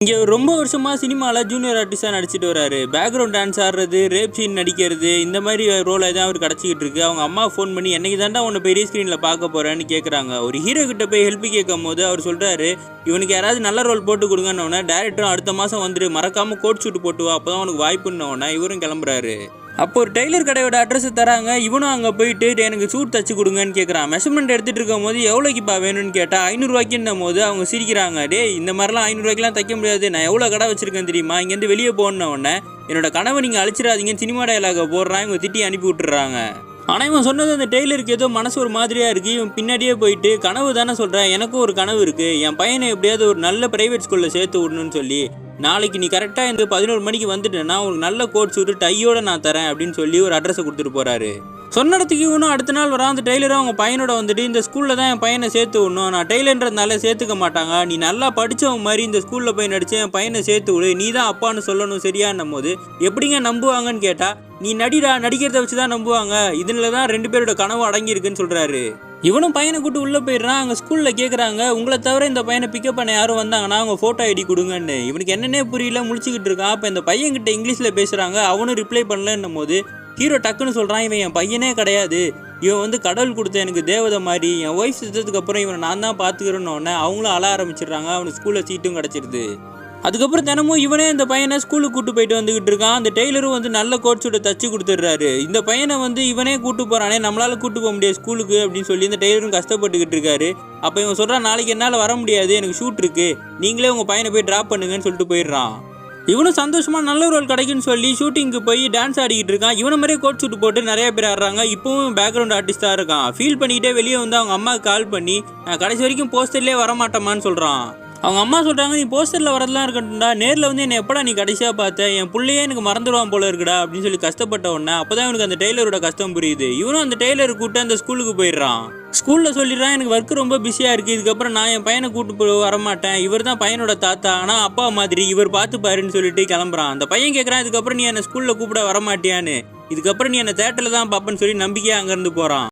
இங்கே ரொம்ப வருஷமாக சினிமாவில் ஜூனியர் ஆர்டிஸ்டாக நடிச்சிட்டு வராரு. பேக்ரவுண்ட் டான்ஸ் ஆடுறது, ரேப் சீன் நடிக்கிறது, இந்த மாதிரி ரோலை தான் அவர் கிடச்சிக்கிட்டு இருக்கு. அவங்க அம்மா ஃபோன் பண்ணி என்னைக்கு தாண்டா உன்னை பெரிய ஸ்க்ரீனில் பார்க்க போகிறேன்னு கேட்குறாங்க. ஒரு ஹீரோ கிட்ட போய் ஹெல்ப் கேட்கும் போது அவர் சொல்கிறாரு, இவனுக்கு யாராவது நல்ல ரோல் போட்டு கொடுங்கன்னொன்னே டேரக்டரும் அடுத்த மாதம் வந்துட்டு மறக்காமல் கோட் ஷூட் போட்டு வா, அப்போ தான் உனக்கு வாய்ப்புன்னொன்னே இவரும் கிளம்புறாரு. அப்போ ஒரு டெய்லர் கடையோட அட்ரஸ் தராங்க. இவனும் அங்கே போயிட்டு எனக்கு சூட் தச்சு கொடுங்கன்னு கேட்குறான். மெஷர்மெண்ட் எடுத்துகிட்டு இருக்கும் போது எவ்வளோக்குப்பா வேணும்னு கேட்டால் 500 ரூபாய்க்குன்னும் போது அவங்க சிரிக்கிறாங்க. டே, இந்த மாதிரிலாம் 500 ரூபாய்க்குலாம் தைக்க முடியாது, நான் எவ்வளோ கடை வச்சிருக்கேன் தெரியுமா, இங்கேருந்து வெளியே போன உடனே என்னோட கனவை நீங்கள் அழிச்சிடாதீங்கன்னு சினிமா டயலாக போடுறான். இவங்க திட்டி அனுப்பி விட்டுறாங்க. ஆனால் இவன் சொன்னது அந்த டெய்லருக்கு ஏதோ மனசு ஒரு மாதிரியாக இருக்குது. இவன் பின்னாடியே போயிட்டு கனவு தானே சொல்கிறேன், எனக்கும் ஒரு கனவு இருக்குது, என் பையனை எப்படியாவது ஒரு நல்ல ப்ரைவேட் ஸ்கூலில் சேர்த்து விடணும்னு சொல்லி, நாளைக்கு நீ கரெக்டாக இந்த 11 மணிக்கு வந்துட்டேன்னா உனக்கு நல்ல கோட் சூட்டு டையோட நான் தரேன் அப்படின்னு சொல்லி ஒரு அட்ரஸை கொடுத்துட்டு போகிறாரு. சொன்ன இடத்துக்கு இவனும் அடுத்த நாள் வரான். அந்த டெய்லரும் அவங்க பையனோட வந்துட்டு இந்த ஸ்கூலில் தான் என் பையனை சேர்த்து விடணும், நான் டெய்லர்ன்றதுனால சேர்த்துக்க மாட்டாங்க, நீ நல்லா படித்தவன் மாதிரி இந்த ஸ்கூலில் போய் நடிச்சு என் பையனை சேர்த்து விடு, நீ தான் அப்பான்னு சொல்லணும் சரியான்னும் போது எப்படிங்க நம்புவாங்கன்னு கேட்டால், நீ நடிக்கிறத வச்சு தான் நம்புவாங்க, இதில் தான் 2 பேரோட கனவு அடங்கியிருக்குன்னு சொல்கிறாரு. இவனும் பையனை கூட்டு உள்ளே போயிடுறான். அங்கே ஸ்கூலில் கேட்குறாங்க, உங்களை தவிர இந்த பையனை பிக்கப் பண்ண யாரும் வந்தாங்கன்னா அவங்க ஃபோட்டோ ஐடி கொடுங்கன்னு. இவனுக்கு என்னன்னே புரியல, முழிச்சிக்கிட்டு இருக்கான். அப்போ இந்த பையன்கிட்ட இங்கிலீஷில் பேசுகிறாங்க. அவனும் ரிப்ளை பண்ணலன்னும் போது ஹீரோ டக்குன்னு சொல்கிறான், இவன் என் பையனே கிடையாது, இவன் வந்து கடவுள் கொடுத்த எனக்கு தேவதை மாதிரி, என் ஒய்ஃப் செத்ததுக்கு அப்புறம் இவனை நான் தான் பார்த்துக்கிறேன்னு அவங்களும் அழ ஆரம்பிச்சிடுறாங்க. அவனுக்கு ஸ்கூலில் சீட்டும் கிடச்சிருது. அதுக்கப்புறம் தினமும் இவனே இந்த பையனை ஸ்கூலுக்கு கூட்டு போயிட்டு வந்துக்கிட்டு இருக்கான். அந்த டெய்லரும் வந்து நல்ல கோட் சூட்டை தச்சு கொடுத்துட்றாரு. இந்த பையனை வந்து இவனே கூட்டு போகிறானே, நம்மளால் கூட்டு போக முடியாது ஸ்கூலுக்கு அப்படின்னு சொல்லி இந்த டெய்லரும் கஷ்டப்பட்டுக்கிட்டு இருக்காரு. அப்போ இவன் சொல்கிறான், நாளைக்கு என்னால் வர முடியாது, எனக்கு ஷூட் இருக்குது, நீங்களே உங்கள் பையனை போய் ட்ராப் பண்ணுங்கன்னு சொல்லிட்டு போயிடுறான். இவனும் சந்தோஷமாக நல்ல ரோல் கிடைக்குன்னு சொல்லி ஷூட்டிங்க்கு போய் டான்ஸ் ஆடிக்கிட்டு இருக்கான். இவனை மாதிரியே கோட் சூட் போட்டு நிறைய பேர் ஆடுறாங்க. இப்போவும் பேக்ரவுண்ட் ஆர்டிஸ்டாக இருக்கான். ஃபீல் பண்ணிக்கிட்டே வெளியே வந்து அவங்க அம்மாவுக்கு கால் பண்ணி, நான் கடைசி வரைக்கும் போஸ்டர்லேயே வரமாட்டோமான்னு சொல்கிறான். அவங்க அம்மா சொல்கிறாங்க, நீ போஸ்டரில் வரதெல்லாம் இருக்கட்டும்டா, நேரில் வந்து என்னை எப்படா நீ கடைசியாக பார்த்த, என் பிள்ளையே எனக்கு மறந்துடுவான் போல இருக்குடா அப்படின்னு சொல்லி கஷ்டப்பட்ட உடனே அப்போ தான் இவனுக்கு அந்த டெய்லரோட கஷ்டம் புரியுது. இவனும் அந்த டெய்லரை கூப்பிட்டு அந்த ஸ்கூலுக்கு போயிடுறான். ஸ்கூலில் சொல்லிடுறான், எனக்கு ஒர்க்கு ரொம்ப பிஸியாக இருக்குது, இதுக்கப்புறம் நான் என் பையனை கூப்பிட்டு வரமாட்டேன், இவர் தான் பையனோட தாத்தா, ஆனால் அப்பா மாதிரி இவர் பார்த்துப்பாருன்னு சொல்லிட்டு கிளம்புறான். அந்த பையன் கேட்குறான், இதுக்கப்புறம் நீ என்னை ஸ்கூலில் கூப்பிட வரமாட்டியான்னு, இதுக்கப்புறம் நீ என்னை தேட்டரில் தான் பார்ப்பேன்னு சொல்லி நம்பிக்கையாக அங்கேருந்து போகிறான்.